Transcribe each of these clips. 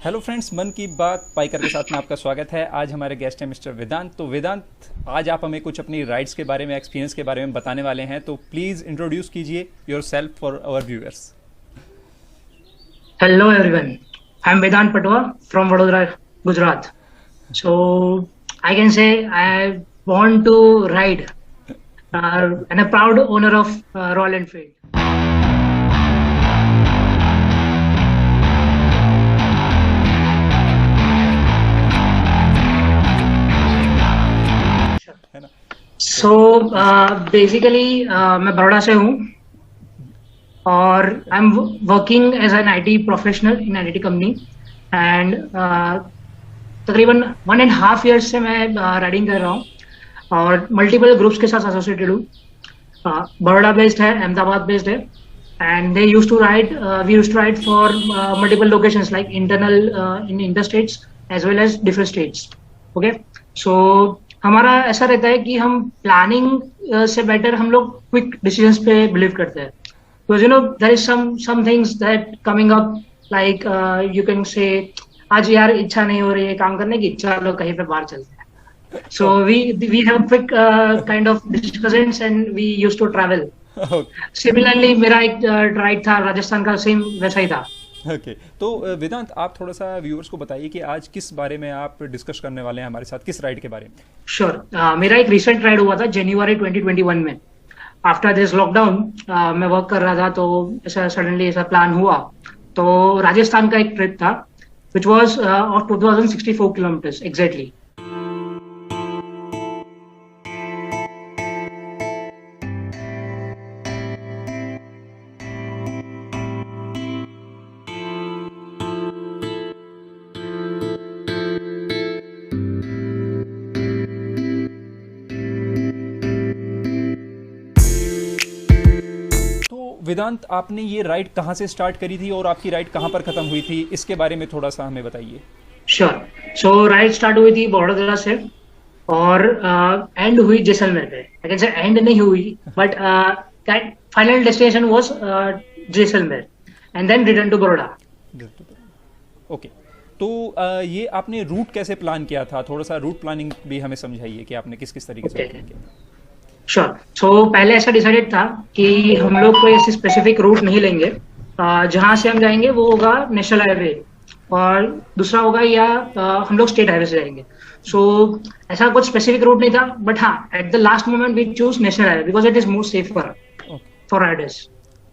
Hello friends, मन की बात पाइकर के साथ में आपका स्वागत है। आज हमारे गेस्ट हैं मिस्टर वेदांत। तो वेदांत, आज आप हमें कुछ अपनी राइड्स के बारे में, एक्सपीरियंस के बारे में बताने वाले हैं, तो प्लीज़ इंट्रोड्यूस कीजिए yourself for our viewers. Hello everyone, I'm Vedant Patwa from Vadodara, Gujarat. So I can say I want to ride and a proud owner of Royal Enfield. है ना? So basically मैं बड़ौदा से हूँ और I'm working as an IT professional in an IT company and तकरीबन 1.5 years से मैं riding कर रहा हूँ और मल्टीपल ग्रुप्स के साथ एसोसिएटेड हूँ। बड़ौदा बेस्ड है, अहमदाबाद बेस्ड है and we used to ride for multiple locations like internal in inter states as well as different states. Okay, so हमारा ऐसा रहता है कि हम प्लानिंग से बेटर हम लोग क्विक डिसीजंस पे बिलीव करते हैं। Because you know there is some things that coming up like you can say आज यार इच्छा नहीं हो रही है काम करने की, चलो कहीं पे बाहर चलते हैं। So we have quick kind of discussions and we used to travel. Similarly मेरा एक राइड था राजस्थान का, सेम वैसा ही था। ओके, तो वेदांत, आप थोड़ा सा व्यूअर्स को बताइए कि आज किस बारे में आप डिस्कस करने वाले हैं हमारे साथ, किस राइड के बारे में। श्योर, मेरा एक रिसेंट राइड हुआ था जनवरी 2021 में। आफ्टर दिस लॉकडाउन मैं वर्क कर रहा था तो ऐसा सडनली ऐसा प्लान हुआ, तो राजस्थान का एक ट्रिप था which was of 2064 kilometres exactly. Vedant, आपने ये राइड कहाँ से स्टार्ट करी थी और आपकी राइड कहाँ पर खत्म हुई थी, इसके बारे में थोड़ा सा हमें बताइए। श्योर, सो राइड स्टार्ट हुई थी बड़ौदा से और एंड हुई जैसलमेर पे। आई कैन से एंड नहीं हुई but final destination was Jaisalmer and then return to Baroda. Okay, तो ये आपने रूट कैसे प्लान किया था? थोड़ा सा रूट प्लानिंग भी हमें समझाइए कि आपने किस किस तरीके से प्लान किया। श्योर, सो पहले ऐसा डिसाइडेड था कि हम लोग कोई ऐसी स्पेसिफिक रूट नहीं लेंगे, जहां से हम जाएंगे वो होगा नेशनल हाईवे और दूसरा होगा या हम लोग स्टेट हाईवे से जाएंगे। सो ऐसा कुछ स्पेसिफिक रूट नहीं था, बट हाँ at the last moment we choose national highway because it is more safer for riders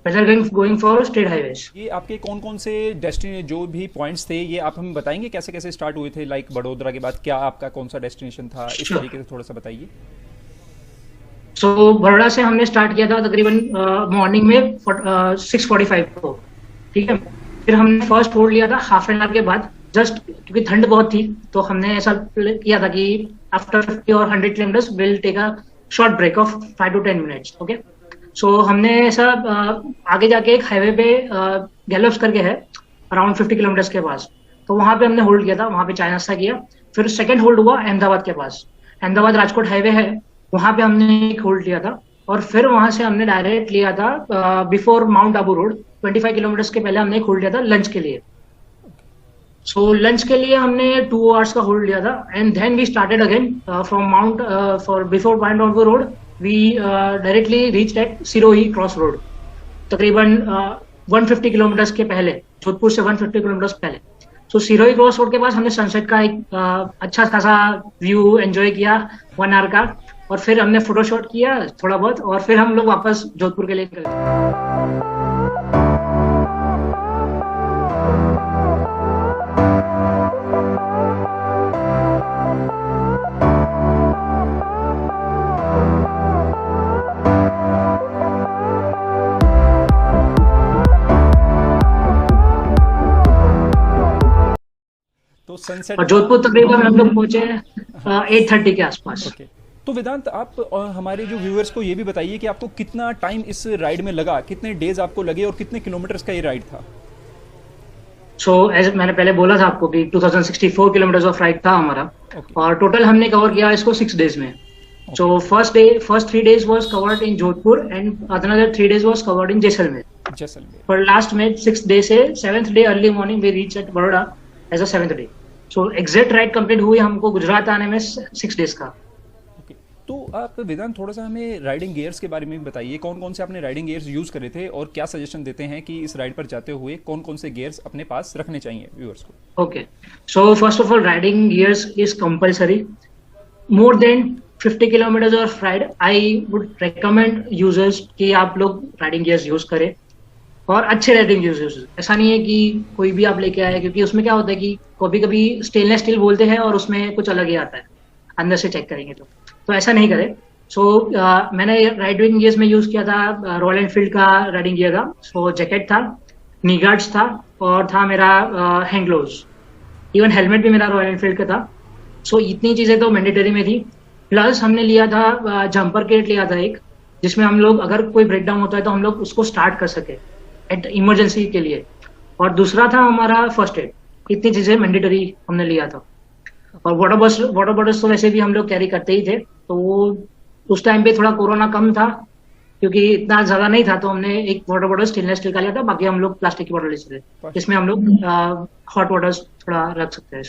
better going for state highways. ये आपके कौन कौन से डेस्टिनेशन जो भी पॉइंट्स थे, ये आप हमें बताएंगे कैसे कैसे स्टार्ट हुए थे? लाइक बड़ोदरा के बाद क्या आपका कौन सा डेस्टिनेशन था, इस तरीके से थोड़ा सा बताइए। सो बड़ौदा से हमने स्टार्ट किया था तकरीबन मॉर्निंग में 6:45 को, ठीक है। फिर हमने फर्स्ट होल्ड लिया था हाफ एन आवर के बाद, जस्ट क्योंकि ठंड बहुत थी तो हमने ऐसा किया था कि आफ्टर 50 और 100 kilometres will take a short break of 5 to 10 minutes. Okay, so हमने ऐसा आगे जाके एक हाईवे पे गैलोप्स करके है अराउंड 50 किलोमीटर्स के पास, तो वहां पे हमने होल्ड किया था, वहां पे चाय नाश्ता किया। फिर सेकंड होल्ड हुआ अहमदाबाद के पास, अहमदाबाद राजकोट हाईवे है, वहां पे हमने एक होल्ड लिया था और फिर वहां से हमने डायरेक्ट लिया था before mount Abu road 25 kilometres के पहले हमने एक होल्ड लिया था लंच के लिए। सो लंच के लिए हमने 2 आवर्स का होल्ड लिया था and then we started again from mount for before mount Abu road we directly reached at Sirohi cross road तकरीबन 150 किलोमीटर्स के पहले, जोधपुर से 150 किलोमीटर्स पहले। सो सिरोही क्रॉस रोड के पास हमने सनसेट का एक अच्छा खासा व्यू एंजॉय किया 1 आवर का, और फिर हमने फोटोशॉट किया थोड़ा बहुत और फिर हम लोग वापस जोधपुर के लिए निकल गए। तो सनसेट और जोधपुर तकरीबन हम लोग पहुंचे 8:30 के आसपास। ओके, तो वेदांत, आप हमारे जो व्यूअर्स को ये भी बताइए कि आपको कितना टाइम इस राइड में लगा, कितने डेज आपको लगे और कितने किलोमीटर्स का ये राइड था? सो एज मैंने पहले बोला था आपको कि 2064 किलोमीटर्स ऑफ राइड था हमारा, और टोटल हमने कवर किया इसको 6 डेज में। So first 3 days was covered in Jodhpur and another 3 days was covered in Jaisalmer. For last में 6th day से 7th day early morning we reached at Baroda as a 7th day. So exact ride complete हुई हमको गुजरात आने में 6 days का। Okay, तो आप वेदांत थोड़ा सा हमें राइडिंग गियर्स के बारे में भी बताइए, कौन कौन से आपने राइडिंग गियर्स यूज़ करे थे और क्या सजेशन देते हैं कि इस राइड पर जाते हुए कौन कौन से गियर्स अपने पास रखने चाहिए व्यूअर्स को? Okay, so first of all riding gears is compulsory. More than 50 kilometres of ride I would recommend users कि आप लोग राइडिंग गियर्स यूज करें, और अच्छे राइडिंग गियर्स। ऐसा नहीं है कि कोई भी आप लेके आए, क्योंकि उसमें क्या होता है कि कभी कभी स्टेनलेस स्टील बोलते हैं और उसमें कुछ अलग ही आता है अंदर से चेक करेंगे तो ऐसा नहीं करें। सो मैंने राइडिंग गियर्स में यूज किया था रॉयल एनफील्ड का राइडिंग गियर था। सो जैकेट था, नी गार्ड्स था, और था मेरा हैंड ग्लोव्स, इवन हेलमेट भी मेरा रॉयल एनफील्ड का था। सो इतनी चीजें तो मैंडेटरी में थी। प्लस हमने लिया था जंपर किट लिया था एक, जिसमें हम लोग अगर कोई ब्रेकडाउन होता है तो हम लोग उसको स्टार्ट कर सके एट इमरजेंसी के लिए। और दूसरा था हमारा फर्स्ट एड। इतनी चीजें मैंडेटरी हमने लिया था। और वाटर बॉटल्स तो वैसे भी हम लोग कैरी करते ही थे, तो वो उस टाइम पे थोड़ा कोरोना कम था क्योंकि इतना ज्यादा नहीं था, तो हमने एक वाटर बॉटल स्टेनलेस स्टील का लिया था, बाकी हम लोग प्लास्टिक की बॉटल लेते थे, जिसमें हम लोग हॉट वाटर्स थोड़ा रख सकते हैं।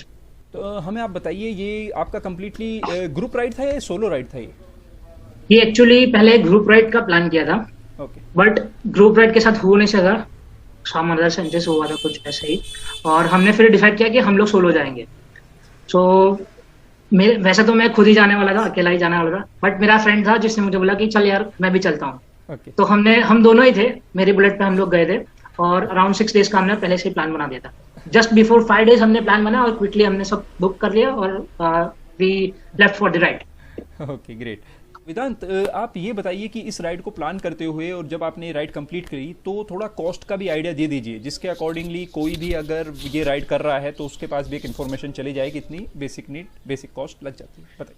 तो हमें आप बताइए, ये आपका कम्प्लीटली ग्रुप राइड था या सोलो राइड था ये एक्चुअली पहले ग्रुप राइड का प्लान किया था, ओके, बट ग्रुप राइड के साथ हो नहीं सका, सम अदर सेंसेस हुआ था कुछ ऐसे ही, और हमने फिर डिसाइड किया कि हम लोग सोलो जाएंगे। सो वैसे तो मैं खुद ही जाने वाला था, अकेला ही जाने वाला था, बट मेरा फ्रेंड था जिसने मुझे बोला कि चल यार मैं भी चलता हूँ। ओके, तो हम दोनों ही थे, मेरी बुलेट पे हम लोग गए थे, और अराउंड 6 डेज का हमने पहले से प्लान बना दिया था। जस्ट बिफोर 5 डेज हमने प्लान बना और क्विकली हमने सब बुक कर लिया और we left for the ride. Okay, great. Vedant, आप ये बताइए कि इस राइड को प्लान करते हुए और जब आपने राइड कंप्लीट करी तो थोड़ा कॉस्ट का भी आइडिया दे दीजिए, जिसके अकॉर्डिंगली कोई भी अगर ये राइड कर रहा है तो उसके पास भी एक इन्फॉर्मेशन चली जाए कि इतनी बेसिक कॉस्ट लग जाती है। बताइए।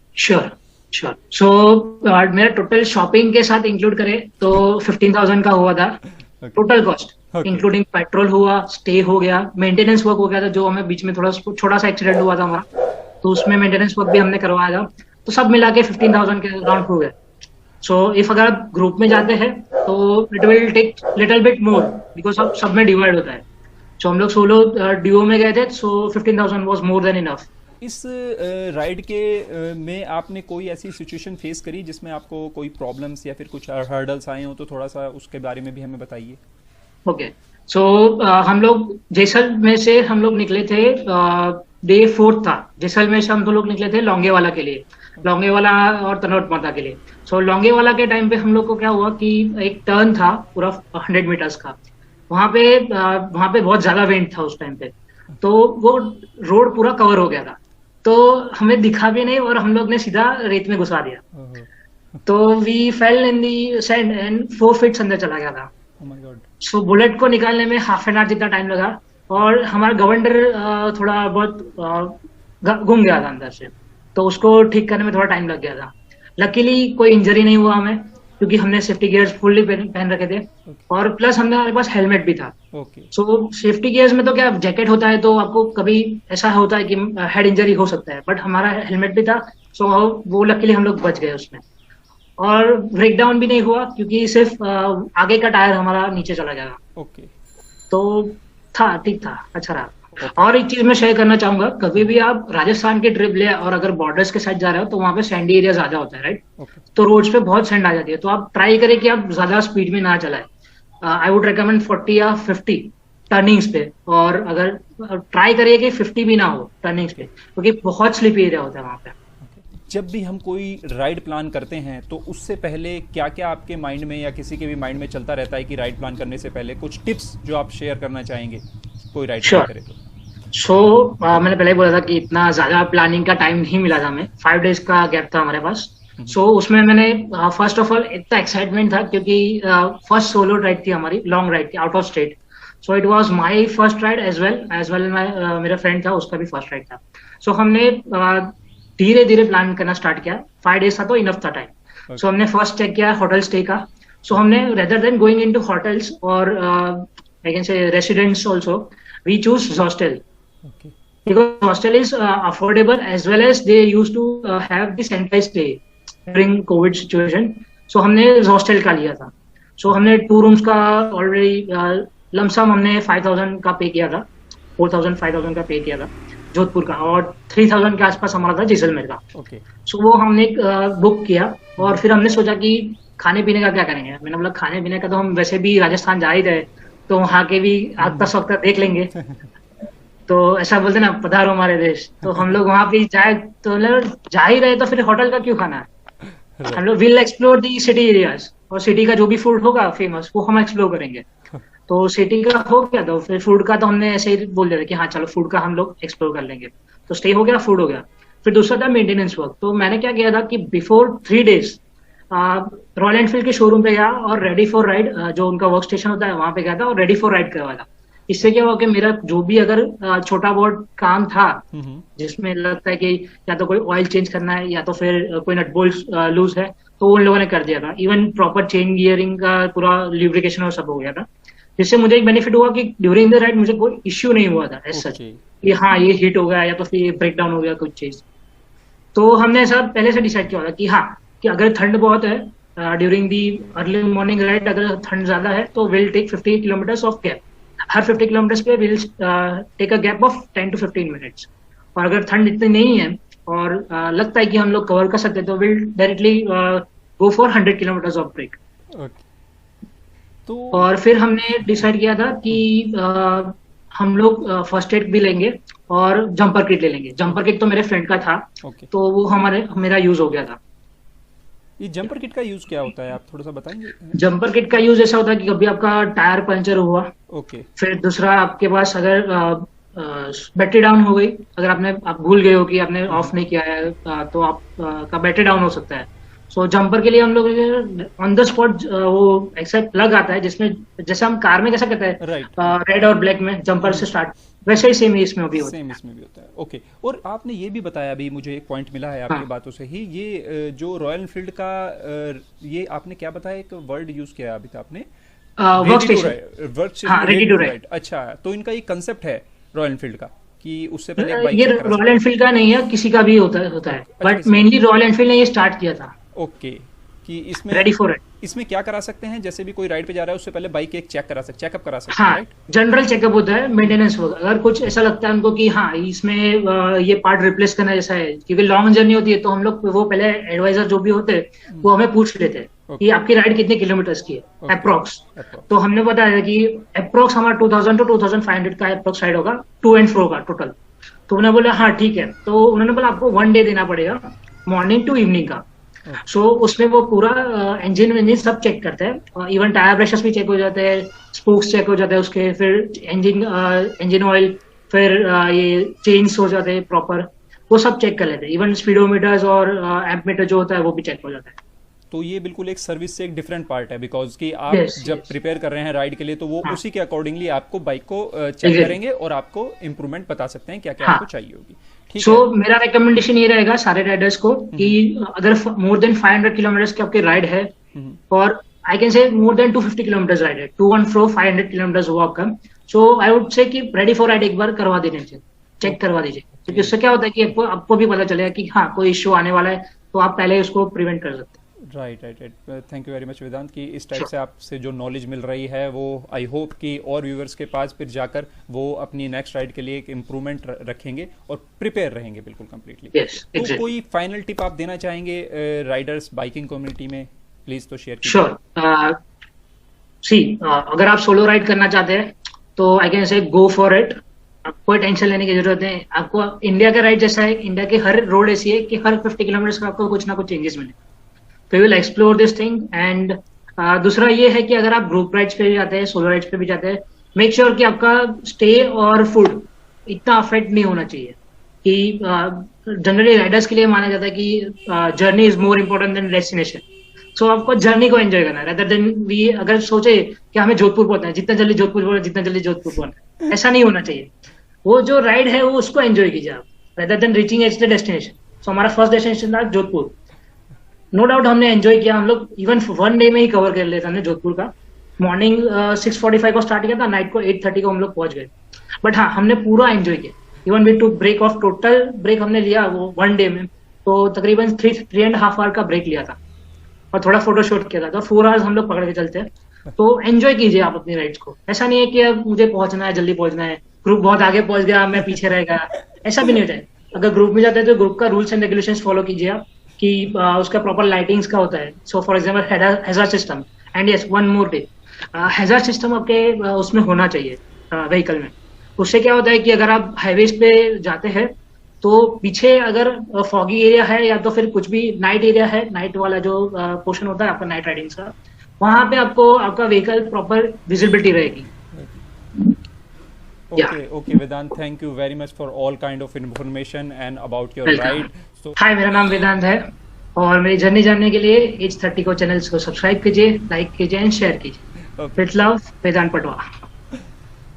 श्योर। सो मेरा टोटल शॉपिंग के साथ इंक्लूड करें तो 15,000 का हुआ था टोटल कॉस्ट, इंक्लूडिंग पेट्रोल हुआ, स्टे हो गया, मेंटेनेंस वर्क हो गया था, जो हमें बीच में थोड़ा छोटा सा एक्सीडेंट हुआ था हमारा, तो उसमें मेंटेनेंस वर्क भी हमने करवाया था। तो सब मिला के 15,000 के अराउंड हो गए। सो इफ अगर आप ग्रुप में जाते हैं तो it will take little bit more, because सब में डिवाइड होता है। सो हम लोग सोलो डिओ में गए थे, सो 15,000 वाज मोर देन इनफ। इस राइड के में आपने कोई ऐसी सिचुएशन फेस करी जिसमें आपको कोई प्रॉब्लम्स या फिर कुछ हर्डल्स आए हो, तो थोड़ा सा उसके बारे में भी हमें बताइए। ओके, सो हम लोग जैसलमेर से हम लोग निकले थे, डे 4 था। जैसलमेर से हम लोग निकले थे लोंगेवाला के लिए, लोंगेवाला और तनोट माता के लिए। सो लोंगेवाला के टाइम पे हम लोग को क्या हुआ कि एक टर्न था पूरा 100 मीटर्स का, वहां पे बहुत ज्यादा विंड था उस टाइम पे, तो वो रोड पूरा कवर हो गया था, तो हमें दिखा भी नहीं और हम लोग ने सीधा रेत में घुसा दिया। तो we fell in the sand and 4 feet अंदर चला गया था। सो बुलेट को निकालने में हाफ एन आवर जितना टाइम लगा, और हमारा गवर्नर थोड़ा बहुत घूम गया था अंदर से, तो उसको ठीक करने में थोड़ा टाइम लग गया था। लकीली कोई इंजरी नहीं हुआ हमें, क्योंकि हमने सेफ्टी गियर्स फुल्ली पहन रखे थे, और प्लस हमारे पास हेलमेट भी था। सो सेफ्टी गियर्स में तो क्या जैकेट होता है तो आपको कभी ऐसा होता है कि हेड इंजरी हो सकता है, बट हमारा हेलमेट भी था, सो वो लकीली हम लोग बच गए उसमें। और ब्रेकडाउन भी नहीं हुआ क्योंकि सिर्फ आगे का टायर हमारा नीचे चला गया। ओके, तो ठीक था, अच्छा रहा। और एक चीज मैं शेयर करना चाहूंगा, कभी भी आप राजस्थान की ट्रिप ले और अगर बॉर्डर्स के साइड जा रहे हो तो वहां पे सैंडी एरिया ज्यादा होता है, राइट? तो रोड्स पे बहुत सैंड आ जाती है, तो आप ट्राई करें कि आप ज्यादा स्पीड में ना चलाएं। आई वुड रिकमेंड 40 या 50 टर्निंग्स पे, और अगर ट्राई करिए कि 50 भी ना हो टर्निंग्स पे, क्योंकि बहुत स्लिपी एरिया होता है वहां पे। जब भी हम कोई राइड प्लान करते हैं तो उससे पहले क्या क्या आपके माइंड में या किसी के भी माइंड में चलता रहता है कि राइड प्लान करने से पहले कुछ टिप्स जो आप शेयर करना चाहेंगे कोई राइड प्लान करे तो? सो मैंने पहले ही बोला था कि इतना ज्यादा प्लानिंग का टाइम नहीं मिला था हमें, 5 डेज का गैप था हमारे पास। सो उसमें मैंने फर्स्ट ऑफ ऑल इतना एक्साइटमेंट था क्योंकि फर्स्ट सोलो राइड थी हमारी, लॉन्ग राइड थी out of state. So it was my first ride as well मेरा फ्रेंड था, उसका भी फर्स्ट राइड था। सो हमने धीरे धीरे प्लान करना स्टार्ट किया। 5 डेज था तो इनफ था टाइम। सो हमने फर्स्ट चेक किया होटल स्टे का। सो हमने rather than going into hotels or I can say residents also, we choose hostel, because hostel is affordable as well as they used to have the sanitized stay during COVID situation. So हमने hostel का लिया था। So हमने 2 rooms का already lump sum हमने 5,000 का पे किया था। 4,000 5,000 का पे किया था जोधपुर का, और 3,000 के आसपास हमारा था जैसलमेर का। ओके। सो वो हमने बुक किया, और फिर हमने सोचा कि खाने पीने का क्या करेंगे। मैंने बोला खाने पीने का तो हम वैसे भी राजस्थान जा ही रहे, तो वहाँ के भी आगता सख्ता देख लेंगे। तो ऐसा बोलते ना, पधारो हमारे देश। तो हम लोग वहां पे जाए, तो जा ही रहे तो फिर होटल का क्यों खाना है। हम लोग will explore the city areas, और सिटी का जो भी फूड होगा फेमस वो हम एक्सप्लोर करेंगे। तो सिटी का हो गया, तो फिर फूड का तो हमने ऐसे ही बोल दिया था कि हाँ चलो फूड का हम लोग एक्सप्लोर कर लेंगे। तो स्टे हो गया, फूड हो गया। फिर दूसरा था मेंटेनेंस वर्क। तो मैंने क्या किया था कि बिफोर 3 days रॉयल एनफील्ड के शोरूम पे गया, और रेडी फॉर राइड जो उनका वर्क स्टेशन होता है वहां पे गया था, और रेडी फॉर राइड करवाया था। इससे क्या हुआ कि मेरा जो भी अगर छोटा बहुत काम था जिसमें लगता है कि या तो कोई ऑयल चेंज करना है, या तो फिर कोई नट बोल्ट लूज है, तो उन लोगों ने कर दिया था। इवन प्रॉपर चेन गियरिंग का पूरा ल्यूब्रिकेशन और सब हो गया था, जिससे मुझे एक बेनिफिट हुआ कि ड्यूरिंग द राइड मुझे कोई इश्यू नहीं हुआ था एज सच, कि हाँ ये हिट हो गया या तो फिर ब्रेक डाउन हो गया कुछ चीज। तो हमने ऐसा पहले से डिसाइड किया था कि हाँ, कि अगर ठंड बहुत है during the early morning ride, अगर ठंड ज्यादा है तो will take 50 kilometres of gap. हर 50 किलोमीटर्स पे will take a gap of 10 to 15 minutes. और अगर ठंड इतनी नहीं है और लगता है कि हम लोग कवर कर सकते हैं, तो will directly go for 100 kilometers of break. तो और फिर हमने डिसाइड किया था कि हम लोग फर्स्ट एड भी लेंगे और जंपर किट ले लेंगे। जंपर किट तो मेरे फ्रेंड का था, तो वो मेरा यूज हो गया था। ये जंपर किट का यूज क्या होता है, आप थोड़ा सा बताएंगे? जंपर किट का यूज ऐसा होता है कि कभी आपका टायर पंचर हुआ, फिर दूसरा आपके पास अगर बैटरी डाउन हो गई, अगर आप भूल गए हो कि आपने ऑफ नहीं किया है, तो आप का बैटरी डाउन हो सकता है। सो जंपर के लिए हम लोग ऑन द स्पॉट वो एक्सेप्ट प्लग आता है, जिसमें जैसे हम कार में कैसा कहते हैं रेड और ब्लैक में जंपर से स्टार्ट, वैसे ही सेम इसमें भी होता है। ओके। और आपने ये भी बताया, अभी मुझे एक पॉइंट मिला है आपकी बातों से ही, ये जो रॉयल एनफील्ड का ये आपने क्या बताया, एक वर्ड यूज किया अभी तक आपने, रेडी टू राइड। अच्छा, तो इनका एक कंसेप्ट है रॉयल एनफील्ड का कि उससे पहले बाइक ये रॉयल एनफील्ड का नहीं है, किसी का भी होता है, बट मेनली रॉयल एनफील्ड ने ये स्टार्ट किया था। ओके। कि इसमें रेडी फॉर राइड, इसमें क्या करा सकते हैं, जैसे भी कोई राइड पे जा रहा है उससे पहले बाइक एक चेकअप करा सकते हैं, राइट? जनरल चेकअप होता है, मेंटेनेंस होगा। अगर कुछ ऐसा लगता है उनको कि हाँ इसमें ये पार्ट रिप्लेस करना जैसा है, क्योंकि लॉन्ग जर्नी होती है, तो हम लोग वो पहले एडवाइजर जो भी होते हैं वो हमें पूछ लेते हैं कि आपकी राइड कितने किलोमीटर्स की है अप्रोक्स। तो हमने बताया कि अप्रोक्स हमारा 2000 to 2500 का अप्रोक्स राइड होगा, टू एंड फ्रो का टोटल। तो उन्होंने बोला हाँ ठीक है। तो उन्होंने बोला आपको 1 day देना पड़ेगा, मॉर्निंग टू इवनिंग का। सो उसमें वो पूरा इंजन सब चेक करते हैं, इवन टायर प्रेशर्स भी चेक हो जाते हैं, स्पोक्स चेक हो जाते हैं उसके, फिर इंजन ऑयल, फिर ये चेन्स हो जाते हैं प्रॉपर, वो सब चेक कर लेते हैं। इवन स्पीडोमीटर्स और एम्पमीटर जो होता है वो भी चेक हो जाता है। तो ये बिल्कुल एक सर्विस से एक डिफरेंट पार्ट है, बिकॉज कि आप जब प्रिपेयर कर रहे हैं राइड के लिए, तो वो उसी के अकॉर्डिंगली आपको बाइक को चेक करेंगे और आपको इम्प्रूवमेंट बता सकते हैं क्या क्या आपको चाहिए होगी। सो मेरा रिकमेंडेशन ये रहेगा सारे राइडर्स को कि अगर मोर देन 500 किलोमीटर्स की आपकी राइड है, और आई कैन से मोर देन 250 किलोमीटर्स राइड है, टू एंड फ्रो 500 किलोमीटर्स हुआ आपका, सो आई वुड से कि रेडी फॉर राइड एक बार करवा दीजिए, चेक करवा दीजिए। क्योंकि उससे क्या होता है कि आपको भी पता चलेगा कि हाँ कोई इश्यू आने वाला है, तो आप पहले उसको प्रिवेंट कर सकते हैं। Right. Thank you very much Vedant कि इस टाइप से आपसे जो नॉलेज मिल रही है वो आई होप कि और व्यूअर्स के पास फिर जाकर वो अपनी नेक्स्ट राइड के लिए एक इम्प्रूवमेंट रखेंगे और प्रिपेयर रहेंगे बिल्कुल कम्प्लीटली। तो कोई फाइनल टिप आप देना चाहेंगे राइडर्स बाइकिंग कम्युनिटी में, प्लीज तो शेयर कीजिए। श्योर। सी अगर आप सोलो राइड करना चाहते हैं तो आई कैन से गो फॉर इट, कोई टेंशन लेने की जरूरत नहीं। आपको इंडिया का राइड जैसा है, इंडिया के हर रोड ऐसी है कि हर 50 किलोमीटर का आपको कुछ ना कुछ चेंजेस मिले, तो you will explore this thing. And दूसरा ये है कि अगर आप ग्रुप राइड्स पे भी जाते हैं, सोलो राइड्स पे भी जाते हैं, मेक श्योर कि आपका स्टे और फूड इतना अफेक्ट नहीं होना चाहिए। कि जनरली राइडर्स के लिए माना जाता है कि journey is more important than destination. So आपको जर्नी को एंजॉय करना है, rather than वी अगर सोचे कि हमें जोधपुर पहुंचना है, जितना जल्दी जोधपुर पहुंचना है, ऐसा नहीं होना चाहिए। वो जो राइड है वो उसको एंजॉय कीजिए आप, rather than reaching at the destination. So हमारा फर्स्ट डेस्टिनेशन था जोधपुर, नो डाउट हमने एंजॉय किया, हम लोग इवन 1 day में ही कवर कर लेते हमने जोधपुर का। मॉर्निंग 6:45 को स्टार्ट किया था, नाइट को 8:30 को हम लोग पहुंच गए। बट हाँ हमने पूरा एंजॉय किया, even we took break off, total break हमने लिया वो 1 day में, तो तकरीबन 3.5 hour का ब्रेक लिया था और थोड़ा फोटोशूट किया था, तो 4 hours हम लोग पकड़ के चलते हैं। तो एंजॉय कीजिए आप अपनी राइड्स को, ऐसा नहीं है कि अब मुझे पहुंचना है, जल्दी पहुंचना है, ग्रुप बहुत आगे पहुंच गया, मैं पीछे रह गया, ऐसा भी नहीं होता है। अगर ग्रुप में जाते हैं तो ग्रुप का रूल्स एंड रेगुलेशंस फॉलो कीजिए आप, कि उसका प्रॉपर लाइटिंग्स का होता है। So for example hazard system, and yes one more day, hazard system आपके उसमें होना चाहिए व्हीकल में। उससे क्या होता है कि अगर आप हाईवेज पे जाते हैं तो पीछे अगर फॉगी एरिया है या तो फिर कुछ भी नाइट एरिया है, नाइट वाला जो पोर्शन होता है आपका नाइट राइडिंग का, वहां पे आपको आपका व्हीकल प्रॉपर विजिबिलिटी रहेगी। Okay, okay, Vedant, thank you very much for all kind of information and about your ride. So, हाय, मेरा नाम वेदांत है, और मेरी जर्नी जानने के लिए एज 30 को चैनल को सब्सक्राइब कीजिए, लाइक कीजिए एंड शेयर कीजिए। With love, Vedant Patwa.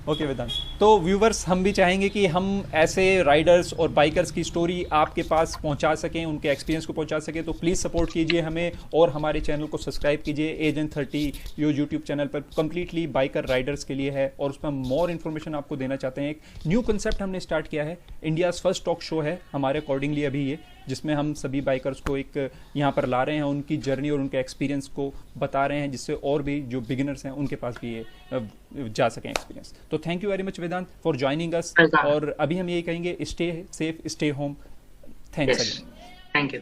Okay Vedant, तो व्यूवर्स, हम भी चाहेंगे कि हम ऐसे राइडर्स और बाइकर्स की स्टोरी आपके पास पहुंचा सकें, उनके एक्सपीरियंस को पहुंचा सकें, तो प्लीज़ सपोर्ट कीजिए हमें और हमारे चैनल को सब्सक्राइब कीजिए। एजेंट 30 यो यूट्यूब चैनल पर कम्प्लीटली बाइकर राइडर्स के लिए है, और उसमें मोर इन्फॉर्मेशन आपको देना चाहते हैं। एक न्यू कंसेप्ट हमने स्टार्ट किया है, इंडियाज़ फर्स्ट टॉक शो है हमारे अकॉर्डिंगली अभी ये, जिसमें हम सभी बाइकर्स को एक यहाँ पर ला रहे हैं, उनकी जर्नी और उनके एक्सपीरियंस को बता रहे हैं, जिससे और भी जो बिगिनर्स हैं उनके पास भी ये जा सकें एक्सपीरियंस। तो thank you very much Vedant for joining us, और अभी हम यही कहेंगे, stay safe, stay home. Thanks again. Thank you.